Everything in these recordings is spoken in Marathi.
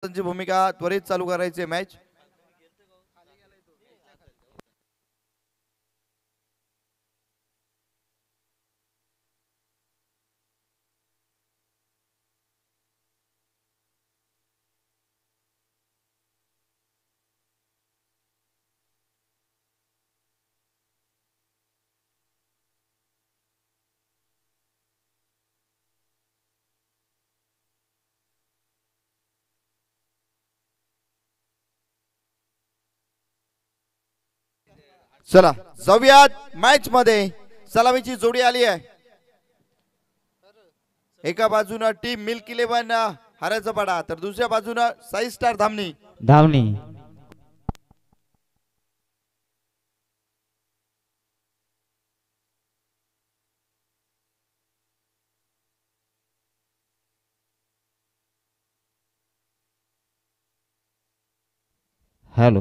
ची भूमिका त्वरित चालू करायची मॅच. चला जाऊयात मॅच मध्ये. सलामीची जोडी आली आहे. एका बाजूने टीम मिल्क 11 हराचा पाडा तर दुसऱ्या बाजूने साई स्टार धामणी. धावणी हॅलो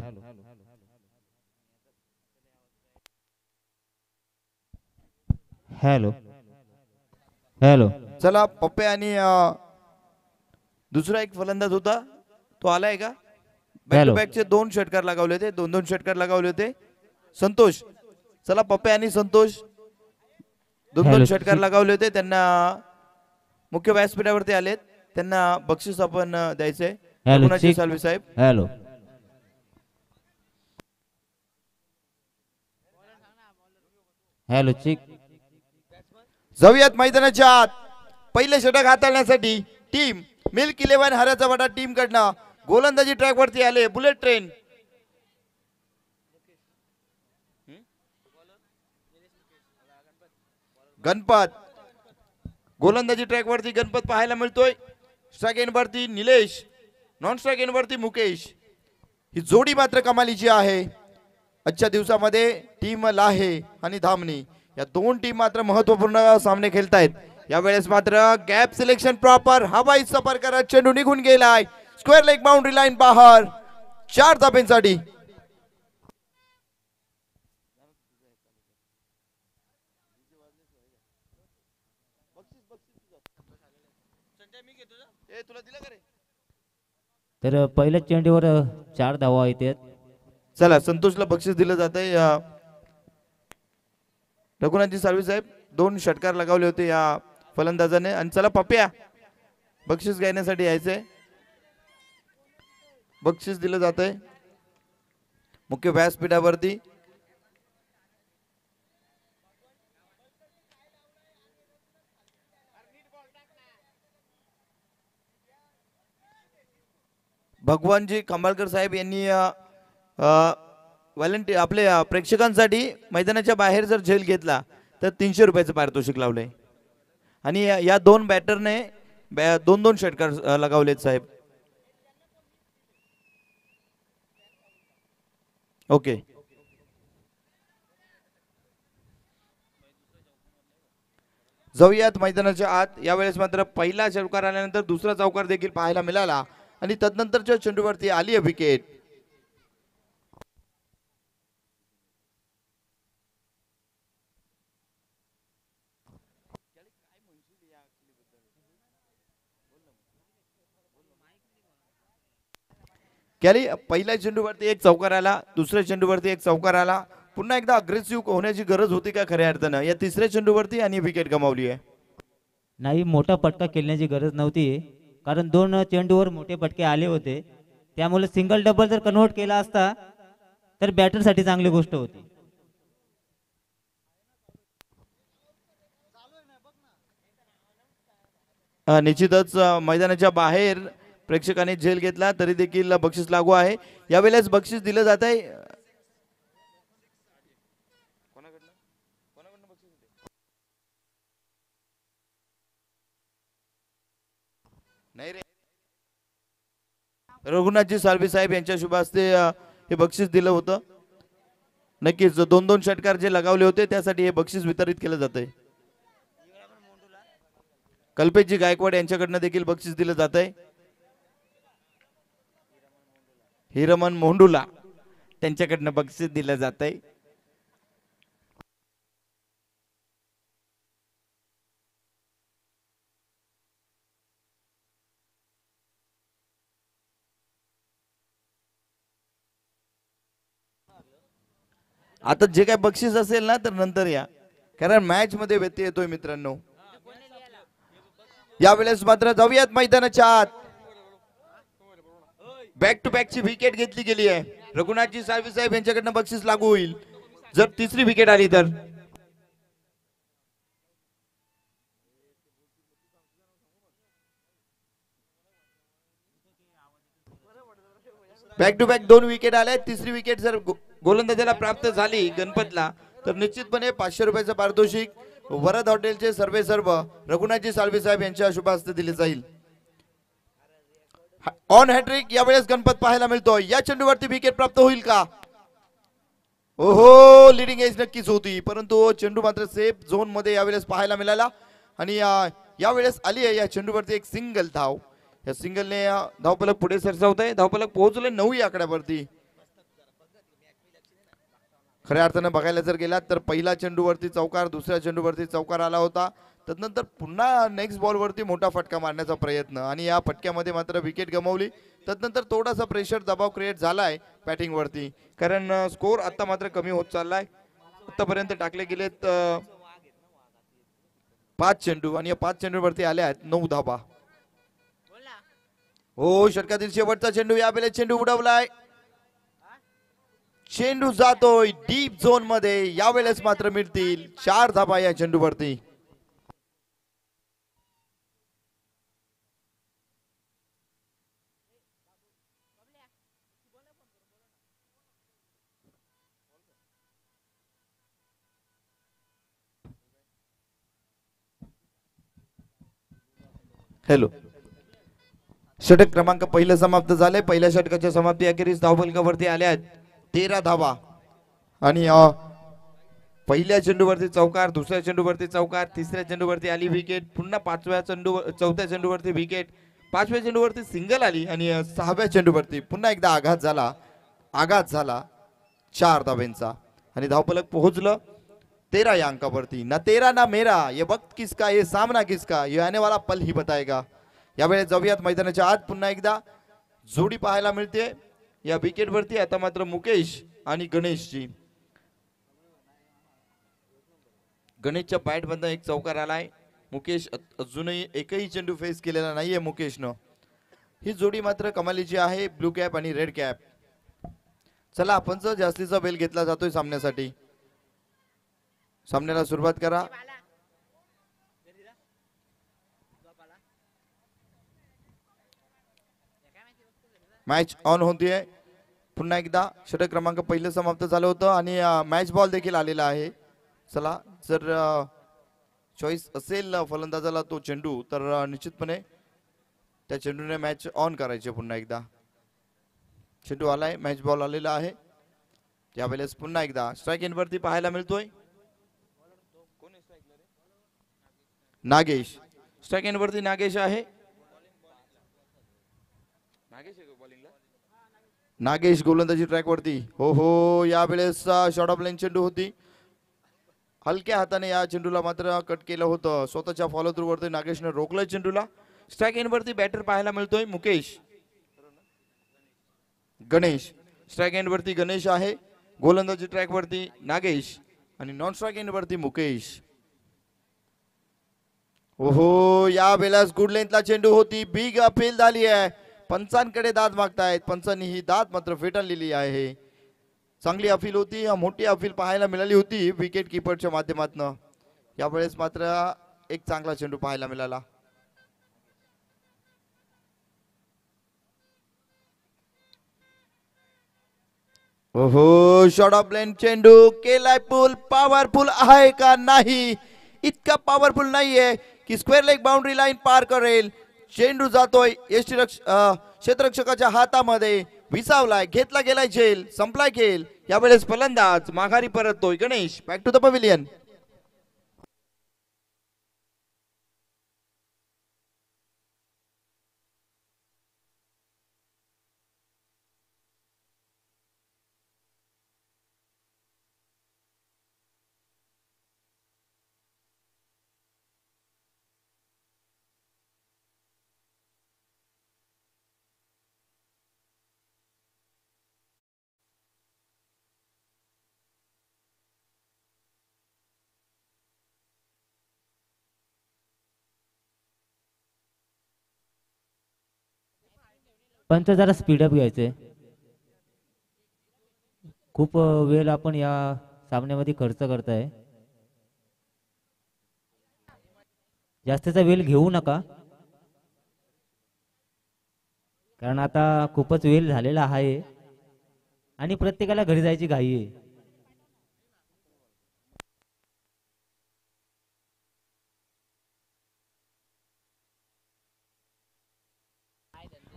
हॅलो हॅलो चला पप्पे आणि दुसरा एक फलंदाज होता तो आलाय का? Back to hello. बॅक चे 2 षटकार लगावले होते. 2-2 षटकार लगावले होते. संतोष चला पप्पे आणि संतोष 2-2 हॅलो षटकार लगावले होते. त्यांना मुख्य व्यासपीठावरती आलेत. त्यांना बक्षीस आपण द्यायचंय. हॅलो रघुनाथजी चिक सालवे साहेब. हॅलो हॅलो चिक जाऊयात मैदानाच्या आत. पहिले षटक हाताळण्यासाठी टीम मिल्क 11 हराचा वाडा टीम कडनं गोलंदाजी ट्रॅक वरती आले. बुलेट ट्रेन गणपत गोलंदाजी ट्रॅक वरती गणपत पाहायला मिळतोय. स्ट्राइक एंड वरती निलेश, नॉन स्ट्राइक एंड वरती मुकेश. ही जोडी मात्र कमालीची आहे. आजच्या दिवसामध्ये टीम लाहे आणि धामणी या दोन टीम मात्र महत्वपूर्ण सामने खेळतायत. यावेळेस मात्र गॅप सिलेक्शन प्रॉपर. हवाई सफर करत चेंडू निघून गेलाय. स्क्वेअर लेग बाउंड्री लाईन बाहेर. 4 धाब्यांसाठी. तर पहिल्या चेंडूवर 4 धावा येतात. चला संतोषला बक्षीस दिलं जात आहे. रघुनाथजी साळवी साहेब 2 षटकार लगावले होते या फलंदाजाने. आणि चला पप्प्या बक्षीस घेण्यासाठी यायचंय. बक्षीस दिलं जात आहे मुख्य व्यासपीठावरती. भगवानजी खंबाळकर साहेब यांनी व्हॉलंटियर आपले प्रेक्षकांसाठी मैदानाच्या बाहेर जर झेल घेतला तर 300 रुपयाचं पारितोषिक लावलंय. आणि या 2 बॅटरने 2-2 षटकार लगावलेत साहेब. ओके जाऊयात मैदानाच्या आत. यावेळेस मात्र पहिला चौकार आल्यानंतर दुसरा चौकार देखील पाहायला मिळाला आणि तदनंतरच्या चेंडूवरती आली आहे विकेट. कॅली पहिल्या चेंडूवरती एक चौकार आला. दुसऱ्या चेंडूवरती एक चौकार आला. पुन्हा एकदा अग्रेसिव्ह होण्याची गरज होती का खऱ्या अर्थानं या तिसऱ्या चेंडूवरती आणि विकेट गमावली आहे. नाही मोठा फटका खेळण्याची गरज नव्हती. कारण 2 चेंडूवर मोठे फटके आले होते. त्यामुळे सिंगल डबल जर कन्व्हर्ट केला असता तर बॅटरसाठी चांगली गोष्ट होती. निश्चितच मैदानाच्या बाहेर प्रेक्षकांनी झेल घेतला तरी देखील बक्षीस लागू आहे. यावेळेस बक्षीस दिलं जात आहे. नाही रे रघुनाथजी साळवी साहेब यांच्या शुभ हस्ते हे बक्षीस दिलं होतं. नक्कीच 2-2 षटकार जे लगावले होते त्यासाठी हे बक्षीस वितरित केलं जात आहे. कल्पेशजी गायकवाड यांच्याकडनं देखील बक्षीस दिलं जात आहे. हिरमन मोंडूला त्यांच्याकडनं बक्षीस दिलं जात आहे. आता जे काय बक्षीस असेल ना तर नंतर या, कारण मॅच मध्ये व्यत्यय येतोय मित्रांनो. यावेळेस मात्र जाऊयात मैदानाच्या आत. बॅक टू बॅक ची विकेट घेतली गेली आहे. रघुनाथजी साळवी साहेब यांच्याकडनं बक्षीस लागू होईल जर तिसरी विकेट आली तर. बॅक टू बॅक 2 विकेट आल्या. तिसरी विकेट जर गोलंदाजाला प्राप्त झाली गणपतला तर निश्चितपणे 500 रुपयाचं पारितोषिक वरद हॉटेलचे सर्व रघुनाथजी साळवी साहेब यांच्या शुभ हस्ते दिले जाईल. ऑन हॅट्रिक यावेळेस गणपत पाहायला मिळतोय. या चेंडूवरती विकेट प्राप्त होईल का? ओहो, लिडिंग एज नक्कीच होती, परंतु चेंडू मात्र सेफ झोन मध्ये यावेळेस पाहायला मिळाला आणि यावेळेस आली आहे या चेंडूवरती एक सिंगल धाव. या सिंगलने धावफलक पुढे सरसावत आहे. धावफलक पोहोचले 9 या आकड्यावरती. खऱ्या अर्थानं बघायला जर गेलात तर पहिला चेंडूवरती चौकार, दुसऱ्या चेंडूवरती चौकार आला होता. त्यानंतर पुन्हा नेक्स्ट बॉल वरती मोठा फटका मारण्याचा प्रयत्न आणि या फटक्यामध्ये मात्र विकेट गमावली. त्यानंतर थोडासा प्रेशर दबाव क्रिएट झालाय बॅटिंग वरती, कारण स्कोर आता मात्र कमी होत चाललाय. आतापर्यंत टाकले गेलेत 5 चेंडू आणि या 5 चेंडूवरती आल्या आहेत 9 धाबा. हो, षटकातील शेवटचा चेंडू. यावेळेस चेंडू उडवलाय. चेंडू जातोय डीप झोन मध्ये. यावेळेस मात्र मिळतील 4 धाबा या चेंडूवरती. हॅलो, षटक क्रमांक पहिलं समाप्त झाले. पहिल्या षटकाच्या समाप्ती अखेरीस धावफलकावरती आल्या आहेत 13 धावा आणि पहिल्या चेंडूवरती चौकार, दुसऱ्या चेंडूवरती चौकार, तिसऱ्या चेंडूवरती आली विकेट, पुन्हा चौथ्या चेंडूवरती विकेट, 5व्या चेंडूवरती सिंगल आली आणि 6व्या चेंडूवरती पुन्हा एकदा आघात झाला 4 धाब्यांचा आणि धावफलक पोहोचलं 13 या अंकावरती. ना तेरा ना मेरा, ये वक्त किसका, ये सामना किसका, ये आने वाला पल ही बताएगा. यावेळेस जाऊयात मैदानाच्या आत. पुन्हा एकदा जोडी पाहायला मिळते या विकेट वरती. आता मात्र मुकेश आणि गणेशची. गणेशच्या बॅट मधनं एक चौकार आलाय. मुकेश अजूनही एकही चेंडू फेस केलेला नाहीये मुकेशनं. ही जोडी मात्र कमालीची आहे, ब्लू कॅप आणि रेड कॅप. चला, आपण जास्तीचा बेल घेतला जातोय सामन्यासाठी. सामन्याला सुरुवात करा. मॅच ऑन होतीये. पुन्हा एकदा षटक क्रमांक पहिलं समाप्त झालं होतं आणि मॅच बॉल देखील आलेला आहे. चला, जर चॉईस असेल फलंदाजाला तो चेंडू तर निश्चितपणे त्या चेंडूने मॅच ऑन करायची. पुन्हा एकदा चेंडू आलाय, मॅच बॉल आलेला आहे. त्यावेळेस पुन्हा एकदा स्ट्राइक एंड वरती पाहायला मिळतोय नागेश. स्ट्राइक एंड वरती नागेश आहे. नागेश गोलंदाजी ट्रॅक वरती. हो हो, यावेळेस शॉर्ट ऑफ लाईन चेंडू होती. हलक्या हाताने या चेंडूला मात्र कट केलं होतं. स्वतःच्या फॉलो थ्रू वरती नागेशने रोखलं चेंडूला. स्ट्राइक एंड वरती बॅटर पाहायला मिळतोय मुकेश. गणेश. स्ट्राइक एंड वरती गणेश आहे. गोलंदाजी ट्रॅक वरती नागेश आणि नॉन स्ट्राइक एंड वरती मुकेश. ओहो, या वेळेस गुड लेंथला चेंडू होती. बिग अपील झाली आहे. पंचांकडे दाद मागतायत. पंचांनी ही दाद मात्र फेटाळलेली आहे. चांगली अपील होती, मोठी अपील पाहायला मिळाली होती विकेट किपरच्या माध्यमातून. यावेळेस मात्र एक चांगला चेंडू पाहायला मिळाला. ओहो, शॉर्ट ऑफ लाईन चेंडू केलाय पूल. पॉवरफुल आहे का? नाही, इतका पॉवरफुल नाहीये की स्क्वेअर लेग बाउंड्री लाईन पार करेल. चेंडू जातोय क्षेत्ररक्षकाच्या हातामध्ये, विसावलाय, घेतला गेलाय झेल, संपलाय खेळ. यावेळेस फलंदाज माघारी परततोय. Ganesh, back to the pavilion. पंच जरा स्पीडअप घ्यायचंय. खूप वेळ आपण या सामन्यामध्ये खर्च करताय. जास्तीचा वेळ घेऊ नका, कारण आता खूपच वेळ झालेला आहे आणि प्रत्येकाला घरी जायची घाई आहे.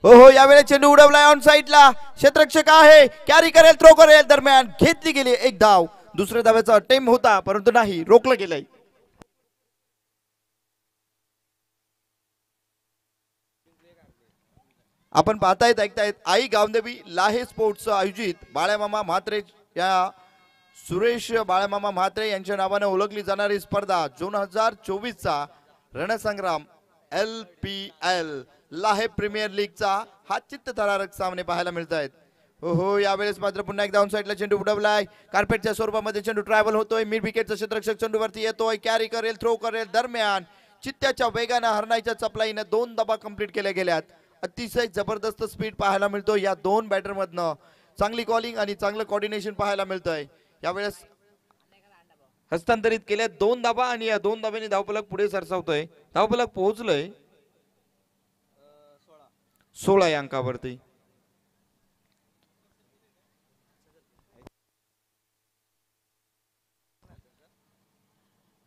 हो यावेळेस चेंडू उडवलाय ऑन साइडला. क्षेत्ररक्षक आहे, कॅरी करेल, थ्रो करेल, दरम्यान घेतली गेली एक धाव. दुसऱ्या धावेचा अटेम्प्ट होता परंतु नाही, रोखलं गेलंय. आपण पाहतायत ऐकतायत आई गावदेवी लाहे स्पोर्ट्स आयोजित बाळामामा म्हात्रे या सुरेश बाळामामा म्हात्रे यांच्या नावाने ओळखली जाणारी स्पर्धा 2024 चा रणसंग्राम LPL लाहे प्रीमियर लीगचा हा चित्तथरारक सामने पाहायला मिळत आहेत. हो यावेळेस मात्र पुन्हा एकदा ऑन साइडला चेंडू उडवलाय. कार्पेटच्या स्वरूपामध्ये चेंडू ट्रॅव्हल होतोय. मिड विकेटचा क्षेत्ररक्षक चेंडूवरती येतोय, कॅरी करेल, थ्रो करेल, दरम्यान चित्त्याच्या वेगाने हरणाईच्या चपलाईने 2 धावा कंप्लीट केल्या गेल्यात. अतिशय जबरदस्त स्पीड पाहायला मिळतो या दोन बॅटर मधनं. चांगली कॉलिंग आणि चांगलं कोऑर्डिनेशन पाहायला मिळतंय. यावेळेस हस्तांतरित केल्या 2 धावा आणि या 2 धाब्यांनी धावफलक पुढे सरसावतोय. धावफलक पोहोचलोय 16 या अंकावरती.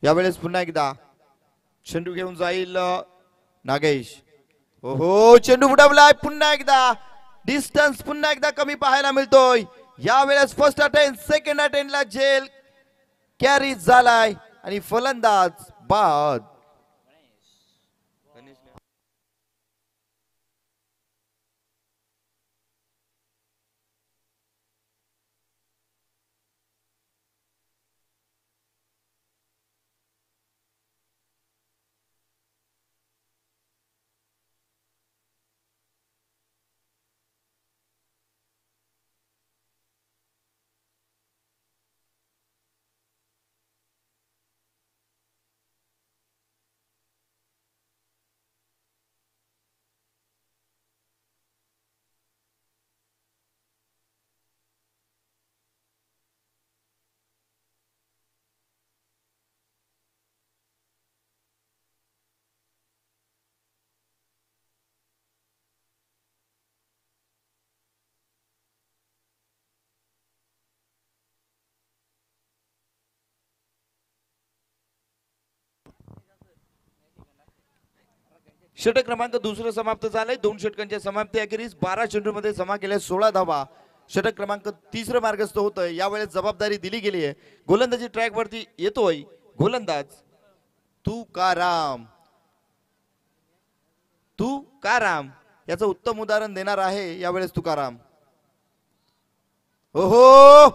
यावेळेस पुन्हा एकदा चेंडू घेऊन जाईल नागेश. हो चेंडू उडवलाय पुन्हा एकदा. डिस्टन्स पुन्हा एकदा कमी पाहायला मिळतोय. यावेळेस फर्स्ट अटेम्प्ट सेकंड अटेम्प्टला जेल कॅरी झालाय आणि फलंदाज बाद. षटक क्रमांक दुसरं समाप्त झालंय. 2 षटकांच्या समाप्ती अखेरीस 12 चेंडूमध्ये जमा केल्या 16 धावा. षटक क्रमांक तिसरं मार्गस्थ होतोय. यावेळेस जबाबदारी दिली गेली आहे. गोलंदाजी ट्रॅक वरती येतोय गोलंदाज तुकाराम. याचं उत्तम उदाहरण देणार आहे यावेळेस तुकाराम. हो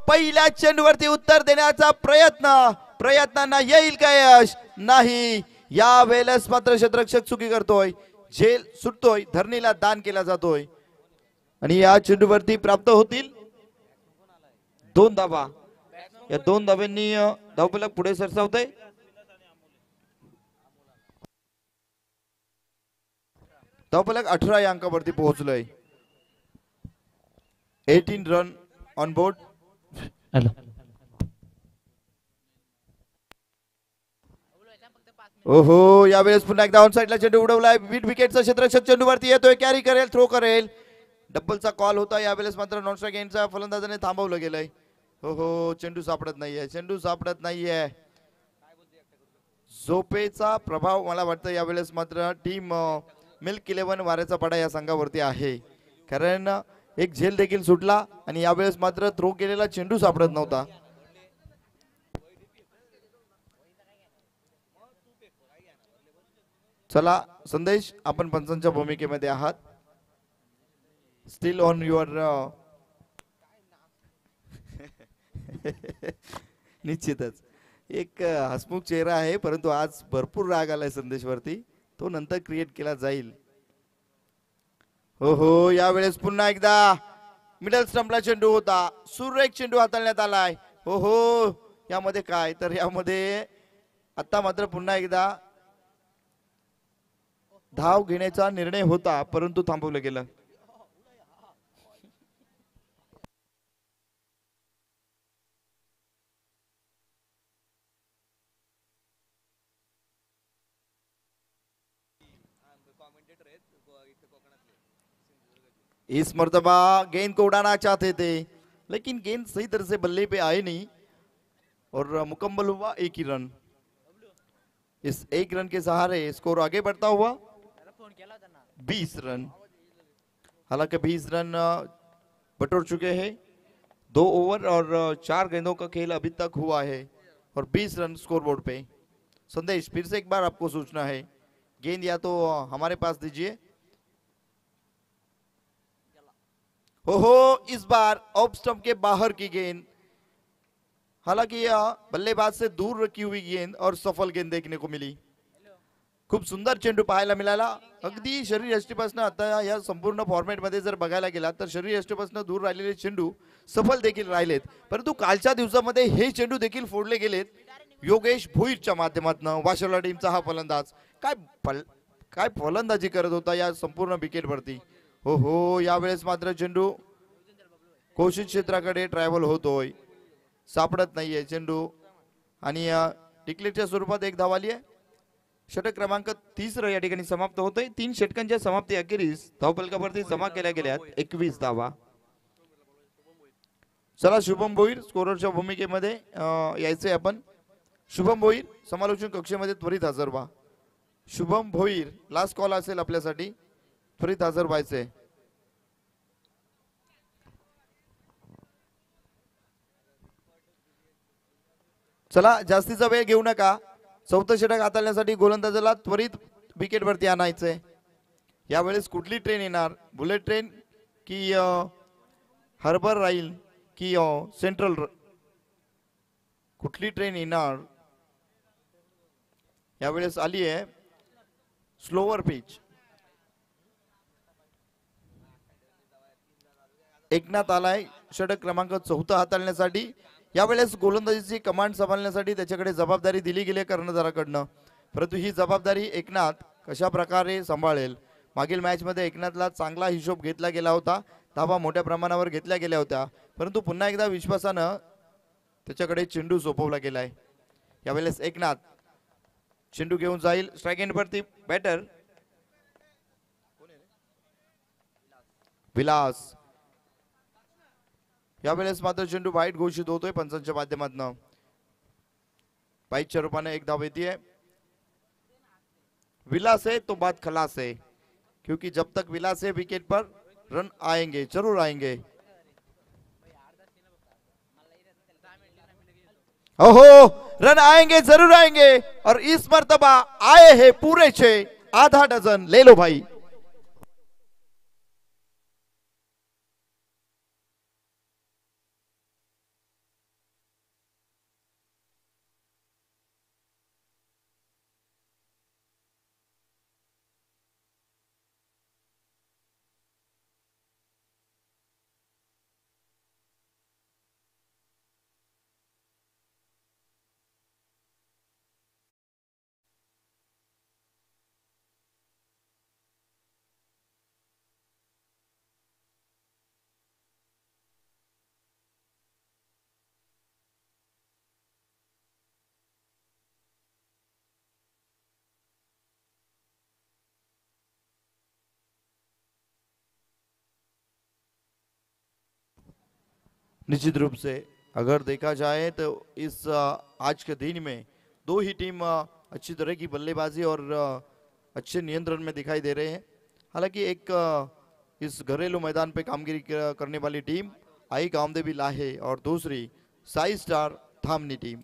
पहिल्या चेंडूवरती उत्तर देण्याचा प्रयत्नांना येईल का यश? नाही. या वेळेस मात्र क्षेत्ररक्षक चुकी करतोय, झेल सुटतोय, धरणीला दान केला जातोय आणि या चेंडूवरती प्राप्त होतील 2 धावा. या 2 धाव्यांनी धावफलक पुढे सरसावतंय. धावफलक 18 या अंकावरती पोहोचलोय. 18 रन ऑन बोर्ड. ओहो यावेळेस पुन्हा एकदा ऑन साइडला चेंडू उडवलाय. मिड विकेटचा क्षेत्ररक्षक चेंडूवरती येतोय, कॅरी करेल, थ्रो करेल, डबलचा कॉल होता. यावेळेस मात्र नॉन स्ट्राइक एंडचा फलंदाजाने थांबवलं गेलंय. हो चेंडू सापडत नाहीये. झोपेचा प्रभाव मला वाटतं यावेळेस मात्र टीम मिल्क 11 वाऱ्याचा पडा या संघावरती आहे. कारण एक झेल देखील सुटला आणि यावेळेस मात्र थ्रो केलेला चेंडू सापडत नव्हता. चला संदेश, आपण पंचांच्या भूमिकेमध्ये आहात. स्टील ऑन युअर निश्चितच एक हसमुख चेहरा आहे, परंतु आज भरपूर राग आलाय संदेशवरती, तो नंतर क्रिएट केला जाईल. हो यावेळेस पुन्हा एकदा मिडल स्टंपला चेंडू होता, सुरेख चेंडू हाताळण्यात आलाय. हो यामध्ये काय तर यामध्ये आता मात्र पुन्हा एकदा धाव घेण्याचा निर्णय होता, परंतु थांबवलं गेलं. इस मर्तबा गेंद को उड़ाना चाहते थे, लेकिन गेंद सही तरह से बल्ले पे आए नहीं और मुकम्मल हुआ एक ही रन। इस एक रन के सहारे स्कोर आगे बढ़ता हुआ 20 रन। हालांकि 20 रन बटोर चुके हैं। 2 ओवर और 4 गेंदों का खेल अभी तक हुआ है और 20 रन स्कोरबोर्ड पे। संदेश फिर से एक बार आपको सूचना है, गेंद या तो हमारे पास दीजिए। ओहो, इस बार ऑफ स्टंप के बाहर की गेंद। हालांकि यह बल्लेबाज से दूर रखी हुई गेंद और सफल गेंद देखने को मिली। खूप सुंदर चेंडू पाहायला मिळाला। अगदी शरीर यष्टीपासून आता या संपूर्ण फॉर्मॅट मध्ये जर बघायला गेला तर शरीर यष्टीपासून दूर राहिलेले चेंडू सफल देखील राहिलेत, परंतु कालच्या दिवसामध्ये हे चेंडू देखील फोडले गेलेत योगेश भोईरच्या माध्यमातून। वाशिवला टीमचा हा फलंदाज काय फलंदाजी करत होता या संपूर्ण विकेटवरती। हो हो, यावेळेस मात्र चेंडू घोषित क्षेत्राकडे ट्रॅव्हल होतोय, सापडत नाहीये चेंडू आणि टिकलेटच्या स्वरूपात एक धाव आली आहे। षटक क्रमांक 30 या ठिकाणी समाप्त होतोय। 3 षटकांच्या समाप्ती अखेरीस धावफलकावरती जमा केल्या गेल्यात 21 धावा। चला शुभम भोईर स्कोररच्या भूमिकेमध्ये यायचे आपण। शुभम भोईर समालोचन कक्षेमध्ये त्वरित हजर व्हा। शुभम भोईर लास्ट कॉल असेल आपल्यासाठी, त्वरित हजर व्हायचे। चला जास्तीचा वेळ घेऊ नका। चौथं षटक हाताळण्यासाठी गोलंदाजाला त्वरित विकेटवरती आणायचंय। यावेळेस कुठली ट्रेन येणार, बुलेट ट्रेन की हार्बर राहील की सेंट्रल, कुठली ट्रेन येणार? यावेळेस आली आहे स्लोवर पिच। एकनाथ आलाय षटक क्रमांक 4 हाताळण्यासाठी। यावेळेस गोलंदाजीची कमांड सांभाळण्यासाठी त्याच्याकडे जबाबदारी दिली गेली कर्णधाराकडनं, परंतु ही जबाबदारी एकनाथ कशा प्रकारे सांभाळेल? मागील मॅच मध्ये एकनाथला चांगला हिशोब घेतला गेला होता, धावा मोठ्या प्रमाणावर घेतल्या गेल्या होत्या, परंतु पुन्हा एकदा विश्वासानं त्याच्याकडे चेंडू सोपवला गेलाय। यावेळेस एकनाथ चेंडू घेऊन जाईल स्ट्राइक एंड वरती। बॅटर विलास। यावेळेस मात्र चेंडू वाईट घोषित होतोय पंचांच्या माध्यमातून। वाईटच्या रूपाने एक धाव येते। विलास है तो बात खलास है, क्योंकि जब तक विलास है विकेट पर रन आएंगे, जरूर आएंगे। ओहो, रन आएंगे जरूर आएंगे और इस मर्तबा आए हैं पूरे 6, आधा डजन। ले लो भाई। निश्चित रूप से अगर देखा जाए तो इस आज के दिन में दो ही टीम अच्छी तरह की बल्लेबाजी और अच्छे नियंत्रण में दिखाई दे रहे हैं। हालांकि एक इस घरेलू मैदान पे कामगिरी करने वाली टीम आई कामदेवी लाहे और दूसरी साई स्टार धामनी टीम।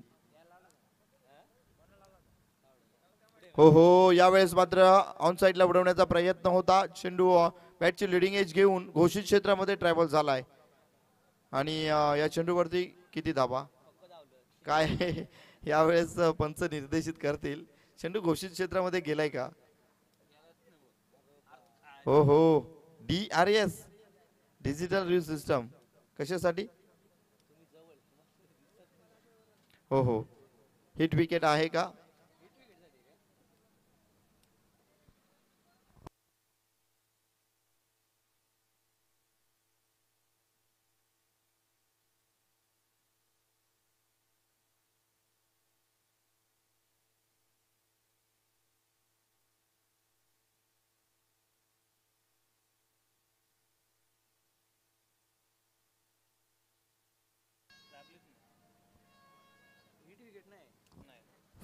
हो, यावेळेस मात्र ऑन साइडला उडवण्याचा प्रयत्न होता। चेंडू बॅटची लिडिंग एज घेऊन घोषित क्षेत्रामध्ये ट्रॅव्हल झालाय आणि या चेंडूवरती किती धावा काय यावेळेस पंच निर्देशित करतील। चेंडू घोषित क्षेत्रामध्ये गेलाय का? हो, DRS डिजिटल रिव्ह्यू सिस्टम कशासाठी? हो, हिट विकेट आहे का?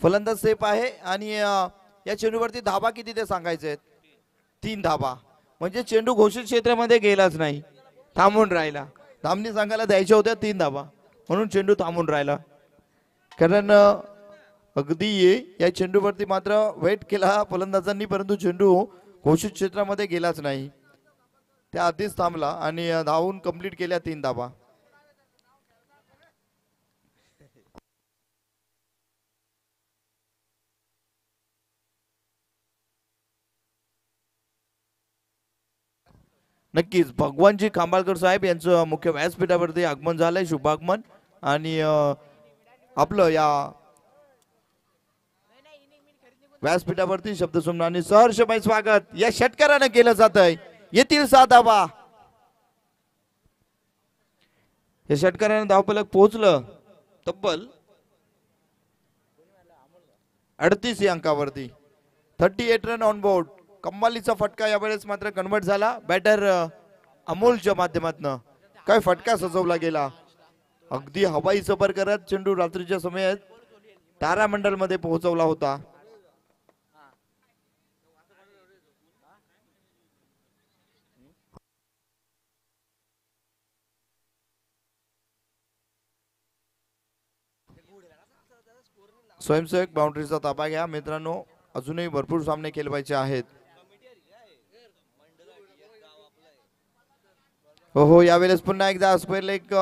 फलंदाज सेफ आहे आणि या चेंडूवरती धाबा किती ते सांगायचे आहेत 3 धाबा. म्हणजे चेंडू घोषित क्षेत्रामध्ये गेलाच नाही, थांबून राहिला. धामणी संघाला द्यायच्या होत्या 3 धाबा, म्हणून चेंडू थांबून राहिला. कारण अगदी या चेंडूवरती मात्र वेट केला फलंदाजांनी, परंतु चेंडू घोषित क्षेत्रामध्ये गेलाच नाही, त्या आधीच थांबला आणि धावून कंप्लीट केल्या 3 धाबा. नक्कीच भगवानजी खांबाळकर साहेब यांचं मुख्य व्यासपीठावरती आगमन झालंय, शुभागमन. आणि आपलं या व्यासपीठावरती शब्दसुमनाने सहर्षमय स्वागत या षटकारानं केलं जात आहे. येथील 7 धाबा. या षटकारानं धावफलक पोहोचलं तब्बल 38 या अंकावरती. 38 रन ऑन बोर्ड. कम्मालीचा फटका यावेळेस मात्र कन्वर्ट झाला बॅटर अमोलच्या माध्यमातून. काय फटका सजवला गेला, अगदी हवाई सफर करत चेंडू रात्रीच्या समयात तारामंडल मध्ये पोहोचवला होता. स्वयंसेवक बाउंड्रीचा ताबा घ्या मित्रांनो, अजूनही भरपूर सामने खेळवायचे आहेत. हो यावेळेस पुन्हा एकदा स्क्वेअर लेग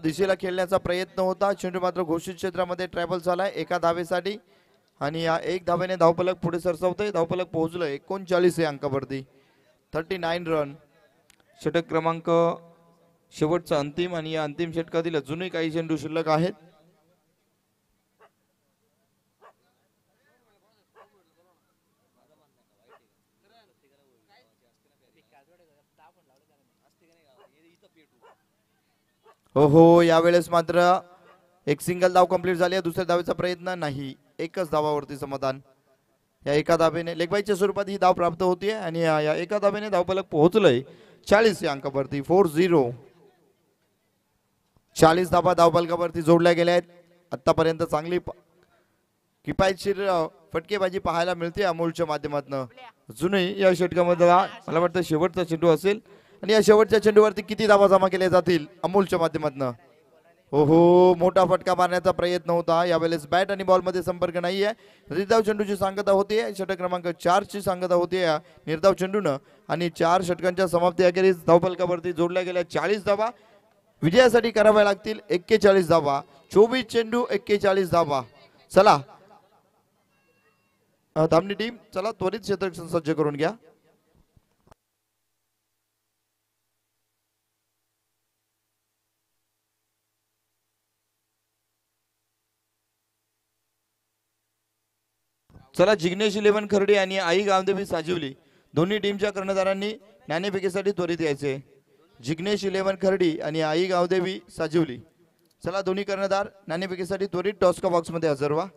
दिशेला खेळण्याचा प्रयत्न होता. चेंडू मात्र घोषित क्षेत्रामध्ये ट्रॅव्हल झालाय एका धावेसाठी आणि या 1 धावेने धावफलक पुढे सरसावतोय. धावफलक पोहोचलोय 39 या अंकावरती. 39 रन. षटक क्रमांक शेवटचा अंतिम आणि या अंतिम षटकातील अजूनही काही चेंडू शिल्लक आहेत. हो यावेळेस मात्र एक सिंगल धाव कंप्लीट झाली आहे. दुसऱ्या धावेचा प्रयत्न नाही, एकच धावावरती समाधान. या एका धावेने लेगबाईच्या स्वरूपात ही धाव प्राप्त होतीये आणि या एका धावेने धावफलक पोहोचलंय 40 या अंकावरती. 40. 40 धावा धावफलकावरती जोडल्या गेल्या आहेत. आतापर्यंत चांगली किफायतशीर फटकेबाजी पाहायला मिळते अमोलच्या माध्यमातून. अजूनही या षटकामध्ये मला वाटतं शेवटचा चेंडू असेल आणि या शेवटच्या चेंडूवरती किती धावा जमा केल्या जातील अमोलच्या माध्यमातून. हो मोठा फटका मारण्याचा प्रयत्न होता. यावेळेस बॅट आणि बॉल मध्ये संपर्क नाहीये. निर्धाव चेंडूची सांगता होते. षटक क्रमांक 4 ची सांगता होते या निर्धाव चेंडूनं आणि 4 षटकांच्या समाप्ती अखेरीस धावफलकावरती जोडल्या गेल्या 40 धावा विजयासाठी कराव्या लागतील. 41 धावा. 24 चेंडू 41 धावा. चला धामणी टीम चला त्वरित क्षेत्र सज्ज करून घ्या. चला जिग्नेश 11 खर्डे आणि आई गावदेवी साजिवली दोन्ही टीमच्या कर्णधारांनी नाणेफेकीसाठी त्वरित यायचे. जिग्नेश 11 खर्डी आणि आई गावदेवी साजिवली, चला दोन्ही कर्णधार नाणेफेकीसाठी त्वरित टॉस्का बॉक्स मध्ये हजर व्हा.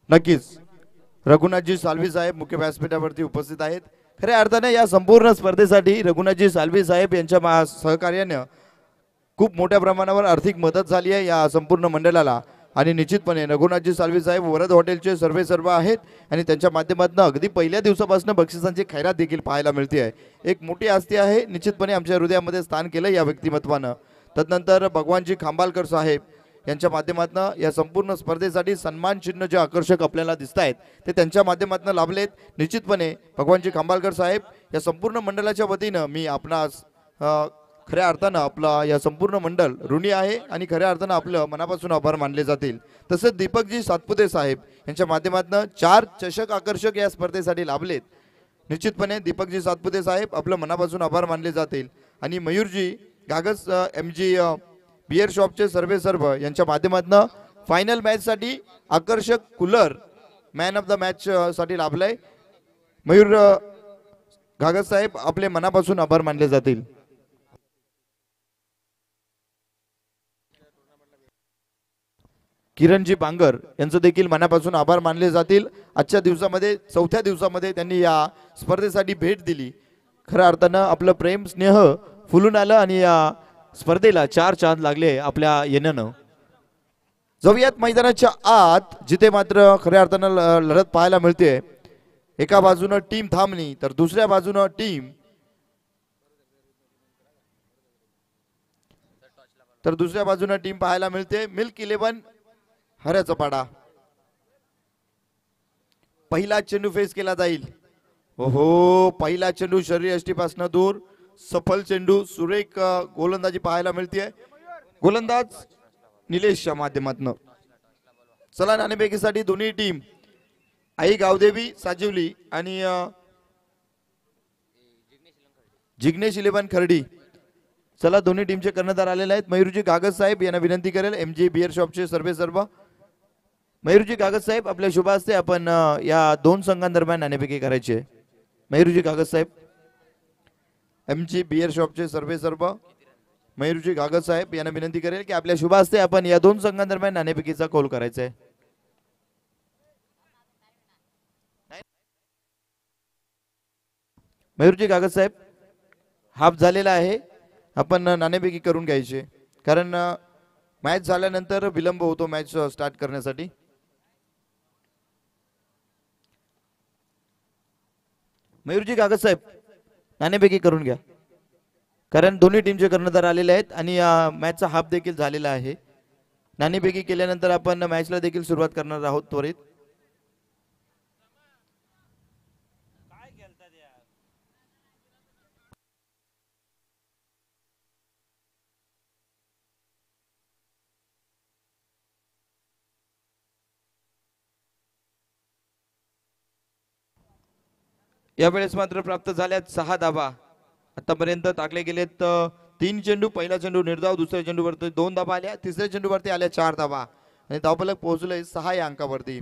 नक्कीच रघुनाथजी साल्वी साहेब मुख्य व्यासपीठावरती उपस्थित आहेत. खऱ्या अर्थाने या संपूर्ण स्पर्धेसाठी रघुनाथजी साल्वी साहेब यांच्या सहकार्याने खूप मोठ्या प्रमाणावर आर्थिक मदत झाली आहे या संपूर्ण मंडळाला. आणि निश्चितपणे रघुनाथजी साल्वी साहेब वरद हॉटेलचे सर्व आहेत आणि त्यांच्या माध्यमातून अगदी पहिल्या दिवसापासून बक्षिसांची खैरात देखील पाहायला मिळते आहे. एक मोठी आस्ती आहे, निश्चितपणे आमच्या हृदयामध्ये स्थान केलं या व्यक्तिमत्वानं. तदनंतर भगवानजी खांबालकर साहेब यांच्या माध्यमातून या संपूर्ण स्पर्धेसाठी सन्मान चिन्ह जे आकर्षक आपल्याला दिसत आहेत ते त्यांच्या माध्यमातून लाभलेत. निश्चितपणे भगवानजी खांबालकर साहेब या संपूर्ण मंडळाच्या वतीनं मी आपणास खऱ्या अर्थानं आपला या संपूर्ण मंडळ ऋणी आहे आणि खऱ्या अर्थानं आपलं मनापासून आभार मानले जातील. तसेच दीपकजी सातपुते साहेब यांच्या माध्यमातून 4 चषक आकर्षक या स्पर्धेसाठी लाभलेत. निश्चितपणे दीपकजी सातपुते साहेब आपलं मनापासून आभार मानले जातील. आणि मयूरजी गागस MG बियर शॉपचे सर्व यांच्या माध्यमातून फायनल मॅचसाठी आकर्षक cooler man of the match साठी लाभलाय. मयूर गागस साहेब आपले मनापासून आभार मानले जातील. किरणजी बांगर यांचं देखील मनापासून आभार मानले जातील. आजच्या दिवसामध्ये 4थ्या दिवसामध्ये त्यांनी या स्पर्धेसाठी भेट दिली. खऱ्या अर्थानं आपलं प्रेम स्नेह फुलून आलं आणि या स्पर्धेला 4 चांद लागले आपल्या येण्यानं. जाऊयात मैदानाच्या आत, जिथे मात्र खऱ्या अर्थानं लढत पाहायला मिळते. एका बाजूनं टीम थांबणी तर दुसऱ्या बाजूनं टीम पाहायला मिळते. मिल्क 11 हऱ्याचा पाडा. पहिला चेंडू फेस केला जाईल. ओहो, पहिला चेंडू शरीर यष्टीपासून दूर, सफल चेंडू, सुरेख गोलंदाजी पाहायला मिळते. गोलंदाज निलेशच्या माध्यमातून. चला नाणेफेकीसाठी दोन्ही टीम आई गावदेवी साजिवली आणि जिग्नेश 11 खर्डी. चला दोन्ही टीमचे कर्णधार आलेले आहेत. मयूरजी कागज साहेब यांना विनंती करेल MG बियर शॉपचे सर्व. मयूरजी कागज साहेब आपल्या शुभ हस्ते आपण या 2 संघांदरम्यान नाणेफेकी करायची. मयूरजी कागज साहेब MG बियर शॉपचे सर्व मयूरजी कागज साहेब यांना विनंती करेल की आपल्या शुभ हस्ते आपण या 2 संघांदरम्यान नाणेफेकीचा कौल करायचा आहे. मयूरजी कागज साहेब हाफ झालेला आहे, आपण नाणेफेकी करून घ्यायचे कारण मॅच झाल्यानंतर विलंब होतो मॅच स्टार्ट करण्यासाठी. मयूरजी कागज साहेब नाणेफेकी करून घ्या कारण दोन्ही टीमचे कर्णधार आलेले आहेत आणि मॅचचा हाफ देखील झालेला आहे. नाणेफेकी केल्यानंतर आपण मॅचला देखील सुरुवात करणार आहोत त्वरित. यावेळेस मात्र प्राप्त झाल्यात 6 धावा. आतापर्यंत टाकले गेलेत 3 चेंडू. पहिला चेंडू निर्धाव, दुसऱ्या चेंडूवरती 2 धावा आल्या, तिसऱ्या चेंडूवरती आल्या 4 धावा आणि धावफलक पोहोचले 6 या अंकावरती.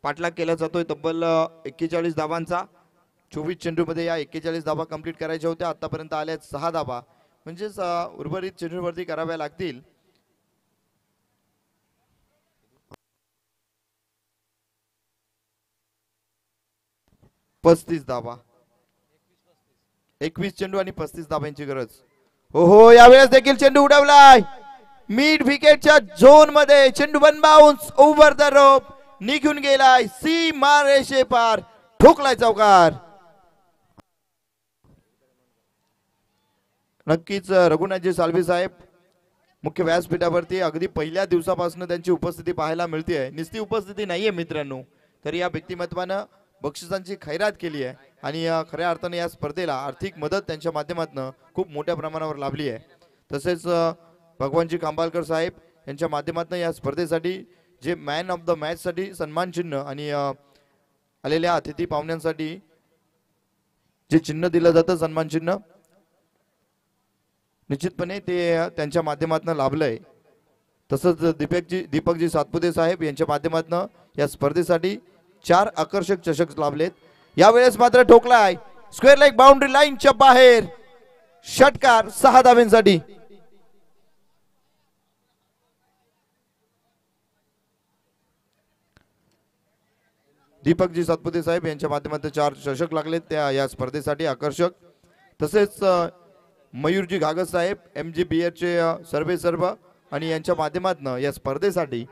पाठलाग केला जातोय तब्बल 41 धावांचा. 24 चेंडूमध्ये या 41 धावा कंप्लीट करायच्या होत्या. आतापर्यंत आल्या 6 धावा, म्हणजेच उर्वरित चेंडूवरती कराव्या लागतील. पस्तीस धावा. 21 चेंडू आणि 35 धावांची गरज. हो, यावेळेस देखील चेंडू उडवलाय मिड विकेटच्या झोन मध्ये. चेंडू 1 बाउन्स ओव्हर द रोप, निघून गेलाय सीमा रेषे पार, ठोकलाय चौकार. नक्कीच रघुनाथजी साल्वी साहेब मुख्य व्यासपीठावरती अगदी पहिल्या दिवसापासून त्यांची उपस्थिती पाहायला मिळते. निस्ती उपस्थिती नाहीये मित्रांनो, तर या व्यक्तिमत्वानं बक्षिसांची खैरात केली आहे आणि खऱ्या अर्थाने या स्पर्धेला आर्थिक मदत त्यांच्या माध्यमातून खूप मोठ्या प्रमाणावर लाभली आहे. तसेच भगवानजी खांबालकर साहेब यांच्या माध्यमातून या स्पर्धेसाठी जे मॅन ऑफ द मॅच साठी सन्मान चिन्ह आणि आलेल्या अतिथी पाहुण्यांसाठी जे चिन्ह दिलं जातं सन्मान चिन्ह, निश्चितपणे ते त्यांच्या माध्यमातून लाभलंय. तसंच दीपकजी सातपुते साहेब यांच्या माध्यमातून या स्पर्धेसाठी 4 आकर्षक चषक लाभलेत. यावेळेस मात्र ठोकलाय स्क्वेअर लेग बाउंड्री लाईनच्या बाहेर, षटकार 6 धावांसाठी. दीपकजी सातपुते साहेब यांच्या माध्यमातून 4 चषक लागले त्या या स्पर्धेसाठी आकर्षक. तसेच मयूरजी घागस साहेब MGBH चे सर्वे सर्व आणि यांच्या माध्यमातून या स्पर्धेसाठी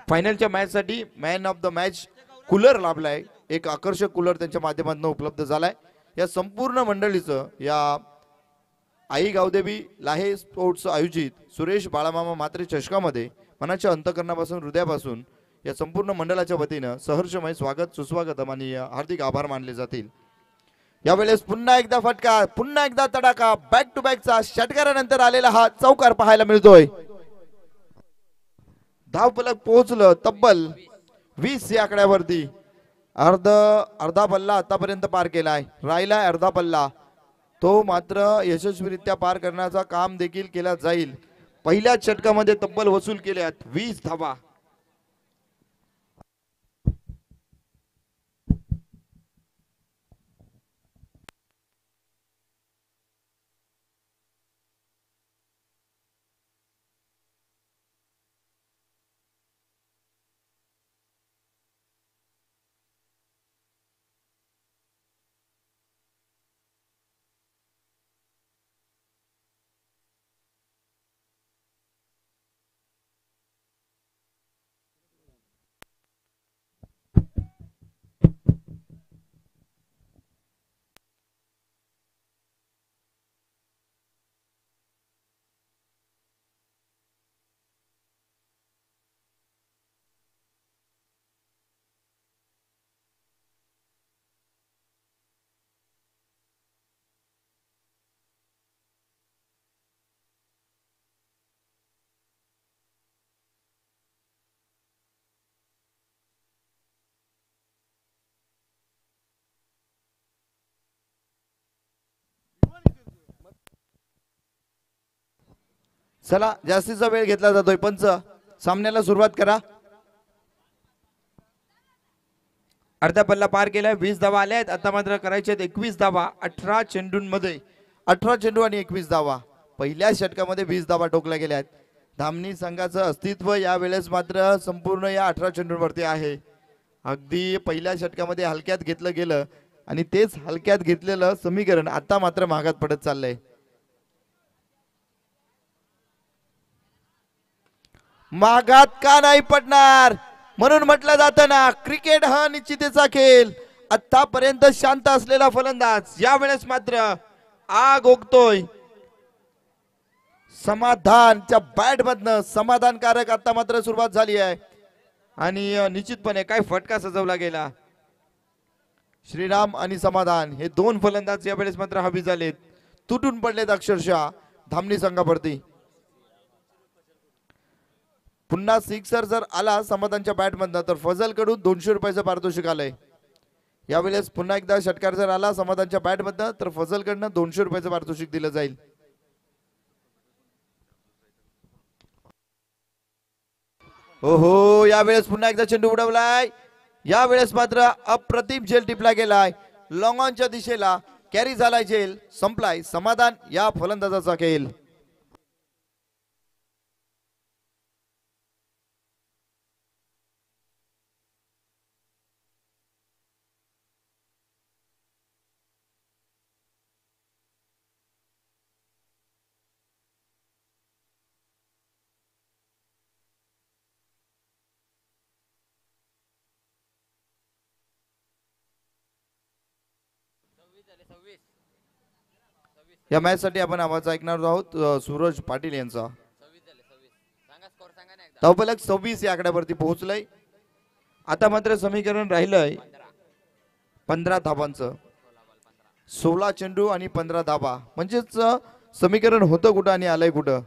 फायनलच्या मॅचसाठी man of the match cooler लाभलाय. एक आकर्षक कूलर त्यांच्या माध्यमातून उपलब्ध झालाय. या संपूर्ण मंडळीचं या आई गावदेवी लाहे स्पोर्ट्स आयोजित सुरेश बाळामामा मात्रे चषकामध्ये मनाच्या अंतकरणापासून हृदयापासून या संपूर्ण मंडळाच्या वतीनं सहर्षमय स्वागत सुस्वागतम आणि हार्दिक आभार मानले जातील. यावेळेस पुन्हा एकदा फटका, पुन्हा एकदा तडाखा, बॅक टू बॅकचा षटकारानंतर आलेला हा चौकार पाहायला मिळतोय. धावफलक पोहोचलं तब्बल 20 या आकड्यावरती. अर्धा पल्ला आतापर्यंत पार केलाय, राहिलाय अर्धा पल्ला. तो मात्र यशस्वीरित्या पार करण्याचा काम देखील केला जाईल. पहिल्या षटकामध्ये तब्बल वसूल केल्यात 20 धावा. चला जास्तीचा वेळ घेतला जातोय. पंच सामन्याला सुरुवात करा. अर्धा पल्ला पार केलाय, 20 धावा आल्या आहेत. आता मात्र करायचे आहेत 21 धावा 18 चेंडूंमध्ये. 18 चेंडू आणि 21 धावा. पहिल्या षटकामध्ये 20 धावा ठोकल्या गेल्या आहेत. धामणी संघाचं अस्तित्व यावेळेस मात्र संपूर्ण या 18 चेंडूंवरती आहे. अगदी पहिल्या षटकामध्ये हलक्यात घेतलं गेलं आणि तेच हलक्यात घेतलेलं समीकरण आता मात्र महागात पडत चाललंय. महागात का नाही पडणार म्हणून म्हटलं जातं ना, क्रिकेट हा निश्चितेचा खेळ. आतापर्यंत शांत असलेला फलंदाज यावेळेस मात्र आग ओकतोय. समाधानच्या बॅट मधनं समाधानकारक आता मात्र सुरुवात झाली आहे आणि निश्चितपणे काय फटका सजवला गेला. श्रीराम आणि समाधान हे दोन फलंदाज यावेळेस मात्र हवी झालेत, तुटून पडलेत अक्षरशः धामणी संघावरती. पुन्हा सिक्सर जर आला समाधानच्या बॅट मधनं तर फजल कडून 200 रुपयाचं पारितोषिक आलंय. यावेळेस पुन्हा एकदा षटकार जर आला समाधानच्या बॅट मधनं तर फजल कडनं 200 रुपयाचं पारितोषिक दिलं जाईल. हो यावेळेस पुन्हा एकदा चेंडू उडवलाय. यावेळेस मात्र अप्रतिम झेल टिपला गेलाय. लॉंग ऑनच्या दिशेला कॅरी झालाय झेल. संपलाय समाधान या फलंदाजाचा खेळ. या मॅच साठी आपण आवाज ऐकणार आहोत सूरज पाटील यांचा. धावफलक 26 या आकड्यावरती पोहोचलंय. आता मात्र समीकरण राहिलंय 15 धावांचं. 16 चेंडू आणि 15 धावा म्हणजेच समीकरण होतं कुठं आणि आलंय कुठं.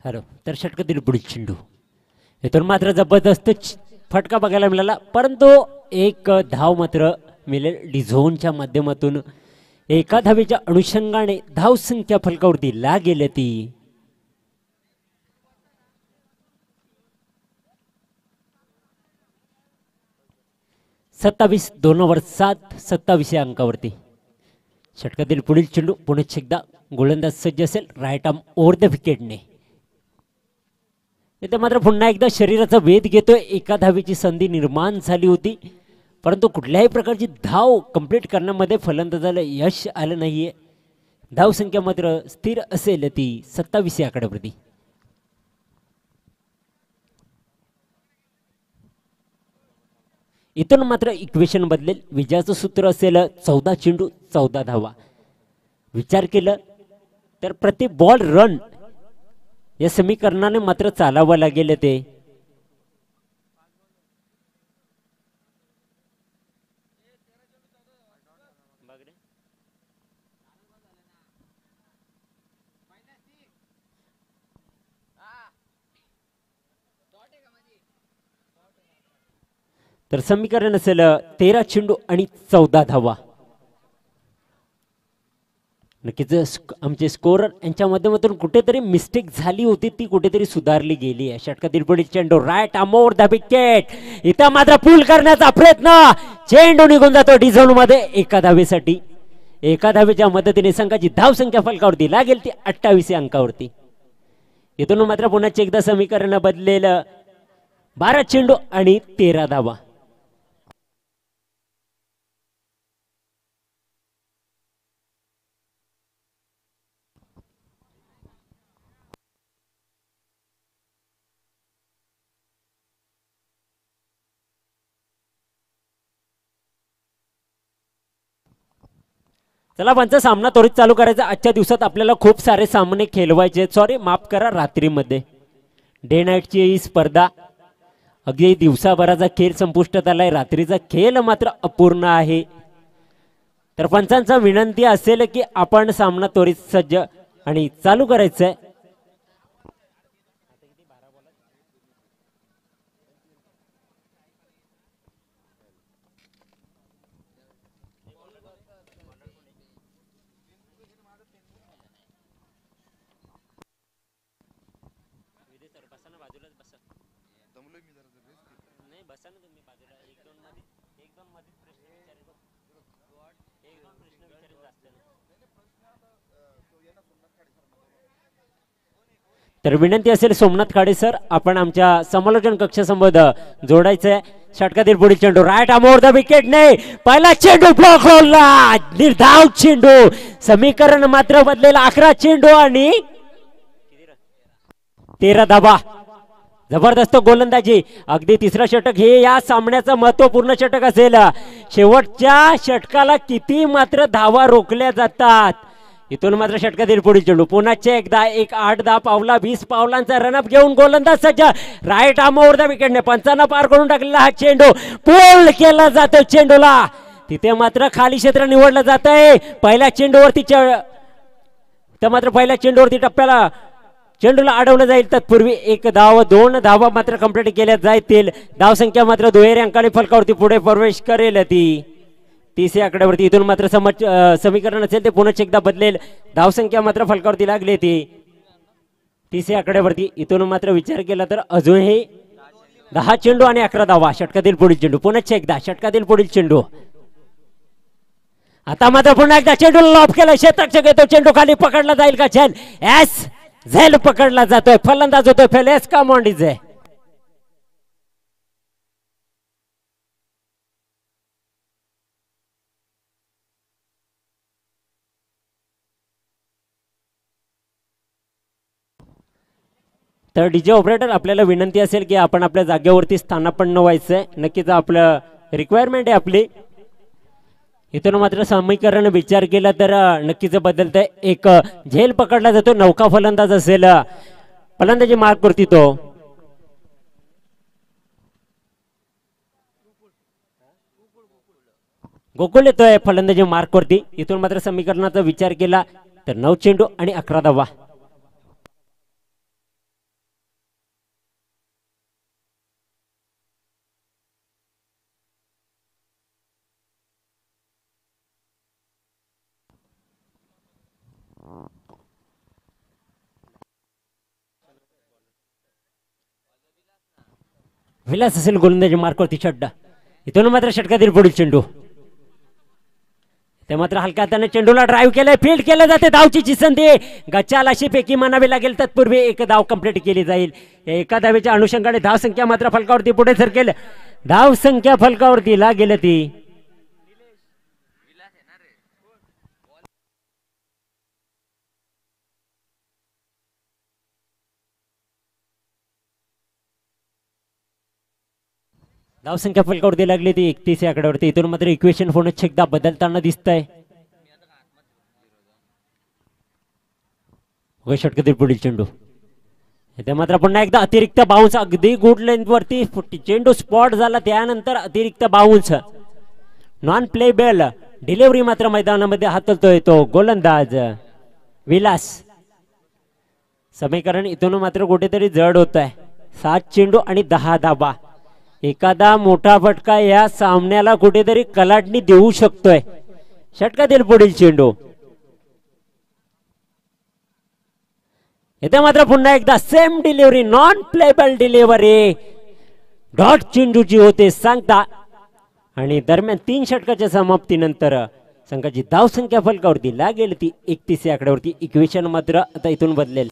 हॅलो तर षटकातील पुढील चेंडू इथून मात्र जबरदस्त फटका बघायला मिळाला, परंतु एक धाव मात्र मिळेल डिझोनच्या माध्यमातून. एका धावेच्या अनुषंगाने धाव संख्या फलकावरती लागेल ती 27 2/7 27 या अंकावरती. षटकातील पुढील चेंडू पुन्हा एकदा गोलंदाज सज्ज असेल राईट आर्म ओव्हर द विकेटने. इथे मात्र पुन्हा एकदा शरीराचा वेध घेतोय. एका धावेची संधी निर्माण झाली होती, परंतु कुठल्याही प्रकारची धाव कंप्लीट करण्यामध्ये फलंदाजाला यश आलं नाहीये. धाव संख्या मात्र स्थिर असेल ती 27 या आकड्यावरती. इथून मात्र इक्वेशन बदलेल. विजयाचं सूत्र असेल 14 चेंडू 14 धावा. विचार केलं तर प्रति बॉल रन या समीकरणाने मात्र चालावं लागेल ते. तर समीकरण असेल 13 चेंडू आणि 14 धावा. नक्कीच आमचे स्कोरर यांच्या माध्यमातून कुठेतरी मिस्टेक झाली होती, ती कुठेतरी सुधारली गेली आहे. षटकातील पुढील चेंडू right arm over the wicket. इथं मात्र पूल करण्याचा प्रयत्न, चेंडू निघून जातो डिझोन मध्ये एका धावेसाठी. एका धावेच्या मदतीने संघाची धाव संख्या फलकावरती लागेल ती 28 अंकावरती. इथून मात्र पुन्हा एकदा समीकरण बदलेल. 12 चेंडू आणि 13 धावा. चला पंच, सामना त्वरित चालू करायचा. आजच्या दिवसात आपल्याला खूप सारे सामने खेळवायचे. सॉरी माफ करा, रात्रीमध्ये डे नाईटची ही स्पर्धा. अगदी दिवसाभराचा खेळ संपुष्टात आलाय, रात्रीचा खेळ मात्र अपूर्ण आहे. तर पंचांचा विनंती असेल की आपण सामना त्वरित सज्ज आणि चालू करायचंय. तर विनंती असेल सोमनाथ खाडे सर, आपण आमच्या समालोचन कक्षासंबंध जोडायचंय. षटकातील पुढील चेंडू right arm over the wicket. नाही, पहिला चेंडू ब्लॉक होला, निर्धाव चेंडू. समीकरण मात्र बदलेला. 11 चेंडू आणि 13 धावा. जबरदस्त गोलंदाजी. अगदी तिसरा षटक हे या सामन्याचं महत्वपूर्ण षटक असेल. शेवटच्या षटकाला किती मात्र धावा रोखल्या जातात. इथून मात्र षटकातील पुढील चेंडू पुन्हा एकदा 8-10 पावला 20 पावलांचा रनअप घेऊन गोलंदाज सज्ज राईट आर्म ओव्हर द विकेटने 55 पार करून टाकलेला हा चेंडू पूल केला जातो चेंडूला. तिथे मात्र खाली क्षेत्र निवडलं जात आहे. पहिल्या चेंडूवरती मात्र पहिल्या चेंडूवरती टप्प्याला चेंडूला अडवलं जाईल. तत्पूर्वी 1 धाव 2 धावा मात्र कंप्लीट केल्या जातील. धाव संख्या मात्र दुहेरी अंकाने फलकावरती पुढे प्रवेश करेल ती 30 या आकड्यावरती. इथून मात्र समीकरण असेल ते पुन्हा एकदा बदलेल. धावसंख्या मात्र फलकावरती लागली ती 30 या आकड्यावरती. इथून मात्र विचार केला तर अजूनही 10 चेंडू आणि 11 धावा. षटकातील पुढील चेंडू पुन्हा एकदा. षटकातील पुढील चेंडू आता मात्र पुन्हा एकदा चेंडूला लॉब केला. क्षेत्ररक्षक येतो, चेंडू खाली पकडला जाईल का? झेल पकडला जातोय. फलंदाज होतोय फेल. एस का मॉन्डिजे. तर डीजे ऑपरेटर, आपल्याला विनंती असेल की आपण आपल्या जागेवरती स्थानापन्न व्हायचंय. नक्कीच आपलं रिक्वायरमेंट आहे आपली. इथून मात्र समीकरण विचार केला तर नक्कीच बदलतंय. एक झेल पकडला जातो. नौका फलंदाज असेल, फलंदाजी मार्क करती तो. गोकुल येतोय फलंदाजी मार्क वरती. इथून मात्र समीकरणाचा विचार केला तर 9 चेंडू आणि 11 धावा. विलास असेल गोलंदाजी मार्कवरती षड्डा. इथून मात्र षटकातील पुढील चेंडू. ते मात्र हलका हाताने चेंडूला ड्राईव्ह केलंय, फील्ड केलं जाते. धावची संधी गचाल अशी पैकी मानावी लागेल. तत्पूर्वी एक धाव कंप्लीट केली जाईल. एका धावेच्या अनुषंगाने धाव संख्या मात्र फलकावरती पुढे सरकेल. धाव संख्या फलकावरती लागेल ती धावसंख्या फलकावरती लागली ती 31 या आकड्यावरती. इथून मात्र इक्वेशन पुन्हा एकदा बदलताना दिसतंय. षटकातील पुढील चेंडू. इथे मात्र पुन्हा एकदा अतिरिक्त बाउन्स अगदी गुड लेंथ वरती चेंडू स्पॉट झाला. त्यानंतर अतिरिक्त बाउन्स नॉन प्लेबल डिलिव्हरी मात्र मैदानामध्ये हातलतोय तो गोलंदाज विलास. समीकरण इथून मात्र कुठेतरी जड होत आहे. 7 चेंडू आणि 10 धाबा. एखादा मोठा फटका या सामन्याला कुठेतरी कलाटणी देऊ शकतोय. षटकातील पुढील चेंडू. इथे मात्र पुन्हा एकदा same delivery non playable delivery dot चेंडूची होते सांगता. आणि दरम्यान 3 षटकाच्या समाप्तीनंतर संघाची धावसंख्या फलकावरती लागेल ती 31 या आकड्यावरती. इक्वेशन मात्र आता इथून बदलेल.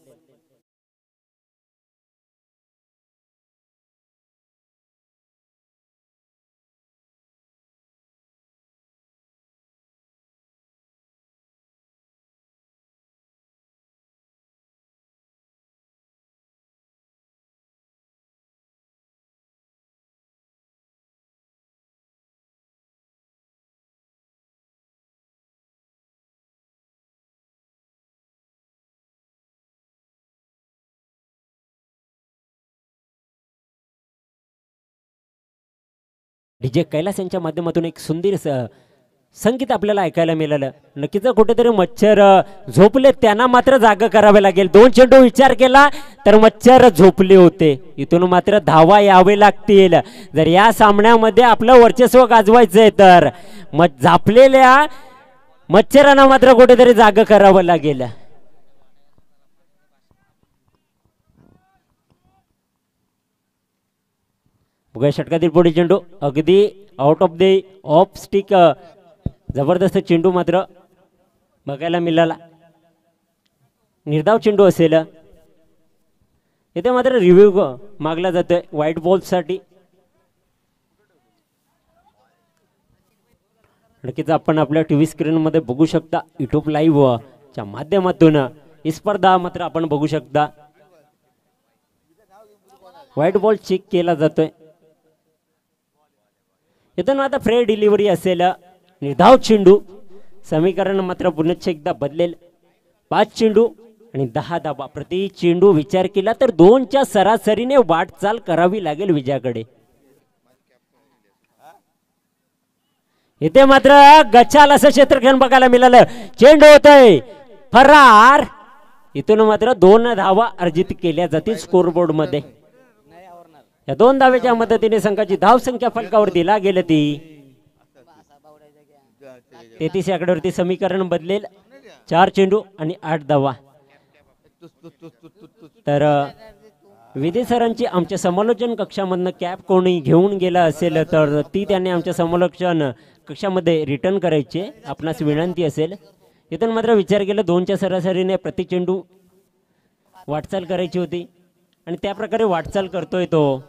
डीजे कैलास यांच्या माध्यमातून एक सुंदर संगीत आपल्याला ऐकायला मिळालं. नक्कीच कुठेतरी मच्छर झोपले त्यांना मात्र जाग करावे लागेल. 2 चेंडू विचार केला तर मच्छर झोपले होते. इथून मात्र धावा यावे लागतील जर या सामन्यामध्ये आपलं वर्चस्व गाजवायचंय तर. झापलेल्या मच्छरांना मात्र कुठेतरी जाग करावं लागेल. षटकातील पुढील चेंडू अगदी out of the of stick. जबरदस्त चेंडू मात्र बघायला मिळाला. निर्धाव चेंडू असेल. इथे मात्र रिव्ह्यू मागला जातोय व्हाईट बॉल साठी. नक्कीच आपण आपल्या टीव्ही स्क्रीन मध्ये बघू शकता. युट्यूब लाईव्ह च्या माध्यमातून ही स्पर्धा मात्र आपण बघू शकता. व्हाईट बॉल चेक केला जातोय. इथून आता फ्रेड डिलिव्हरी असेल. निर्धाव चेंडू. समीकरण मात्र पुन्हा एकदा बदलेल. 5 चेंडू आणि 10 धाबा. प्रति चेंडू विचार केला तर 2च्या सरासरीने वाटचाल करावी लागेल विजयाकडे. इथे मात्र गचाल असं क्षेत्रक्षण बघायला मिळालं. चेंडू होतोय फरार. इथून मात्र 2 धावा अर्जित केल्या जातील स्कोरबोर्ड मध्ये. या 2 धावेच्या मदतीने संघाची धावसंख्या फलकावरती लागेल ती 33 या आकड्यावरती. समीकरण बदलेल. 4 चेंडू आणि 8 धावा. तर विधी सरांची आमच्या समालोचन कक्षामधनं कॅप कोणी घेऊन गेला असेल तर ती त्यांनी आमच्या समालोचन कक्षामध्ये रिटर्न करायचे आपणास विनंती असेल. इथून मात्र विचार केला 2च्या सरासरीने प्रति चेंडू वाटचाल करायची होती आणि त्या प्रकारे वाटचाल करतोय तो.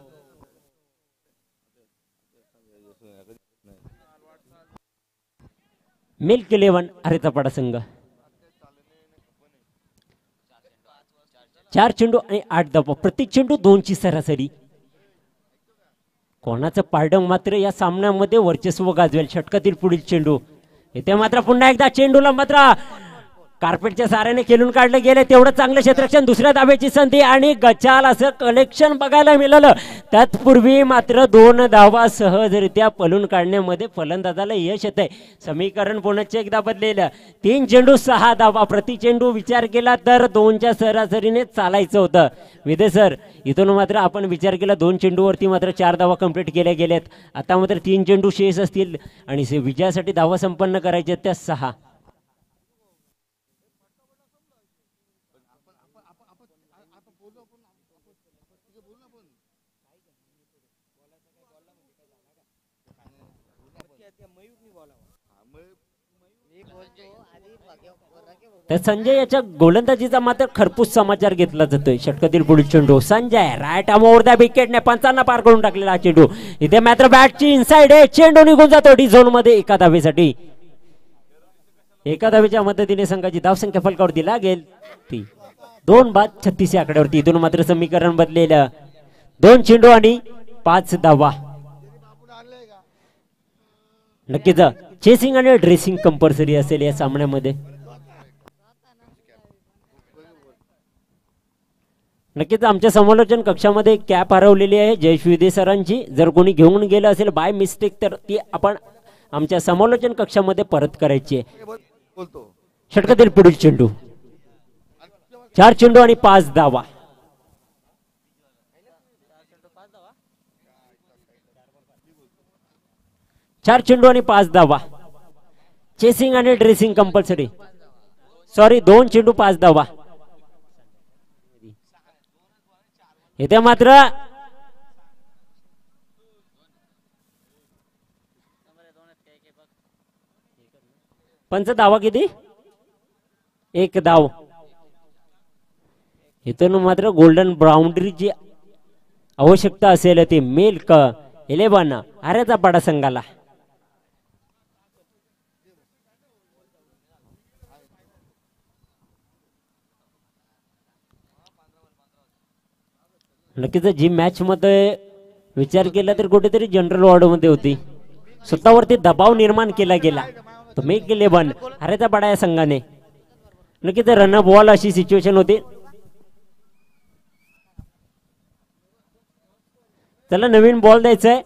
मिल्क 11 अरेचापाडा संघ. 4 चेंडू आणि 8 धावा. प्रति चेंडू 2ची सरासरी. कोणाचं पारडं मात्र या सामन्यामध्ये वर्चस्व गाजवेल. षटकातील पुढील चेंडू. इथे मात्र पुन्हा एकदा चेंडूला मात्र कार्पेटच्या साऱ्याने खेळून काढलं गेले. तेवढं चांगलं क्षेत्ररक्षण. दुसऱ्या धाब्याची संधी आणि गचाल असं कलेक्शन बघायला मिळालं. तत्पूर्वी मात्र 2 धावा सहजरित्या पळून काढण्यामध्ये फलंदाजाला यश येत आहे. समीकरण पुन्हा एकदा बदलेलं. 3 चेंडू 6 धावा. प्रति चेंडू विचार केला तर 2च्या सरासरीने चालायचं होतं. विदे सर इथून मात्र आपण विचार केला 2 चेंडूवरती मात्र 4 धावा कंप्लीट केल्या गेल्यात. आता मात्र 3 चेंडू शेष असतील आणि विजयासाठी धावा संपन्न करायच्या त्या 6. तर संजय याच्या गोलंदाजीचा मात्र खरपूस समाचार घेतला जातोय. षटकातील पुढील चेंडू Sanjay right arm over the विकेटने पंचांना पार करून टाकलेला चेंडू. इथे मात्र बॅटची इनसाइड आहे, चेंडू निघून जातो डी झोन मध्ये एका धावेसाठी. एका धावेच्या मदतीने संघाची धावसंख्या फलकावर दिला गेल ती 2 बाद 36 या आकड्यावरती. इथून मात्र समीकरण बदलेलं. 2 चेंडू आणि 5 धावा. नक्कीच चेसिंग आणि ड्रेसिंग कंपल्सरी असेल या सामन्यामध्ये. नक्कीच आमच्या समालोचन कक्षामध्ये कॅप हरवलेली आहे जयेश विदे सरांची. जर कोणी घेऊन गेलं असेल बाय मिस्टेक तर ती आपण आमच्या समालोचन कक्षामध्ये परत करायची आहे. षटकातील पुढील चेंडू 4 चेंडू आणि 5 धावा. 4 चेंडू आणि 5 धावा. चेसिंग आणि ड्रेसिंग कंपल्सरी. सॉरी 2 चेंडू 5 धावा. इथे मात्र पंच धावा किती? 1 धाव. इथून मात्र गोल्डन बाउंड्रीची आवश्यकता असेल ती मिल्क 11 आर्याचा पाडा संघाला. नक्कीच जी मॅच मध्ये विचार केला तर कुठेतरी जनरल वॉर्ड मध्ये होती. स्वतःवरती दबाव निर्माण केला गेला. तो मेक 11 आर्याचा पाडा या संघाने. नक्कीच रनअप बॉल अशी सिच्युएशन होती. चला नवीन बॉल द्यायचाय.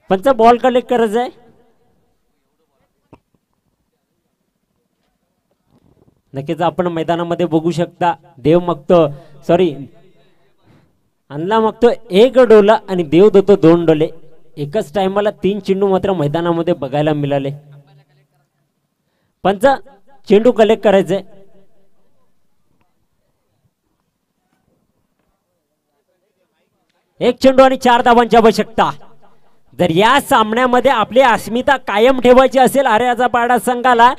पंच बॉल कलेक्ट करायचा आहे. नक्कीच आपण मैदानामध्ये बघू शकता देव मागतो सॉरी आणला मागतो 1 डोला आणि देव देतो 2 डोले. एकाच टायमाला 3 चेंडू मात्र मैदानामध्ये बघायला मिळाले. पंच चेंडू कलेक्ट करायचे. एक चेंडू आणि 4 धावांची आवश्यकता. जर या सामन्यामध्ये आपली अस्मिता कायम ठेवायची असेल आर्याचा पाडा संघाला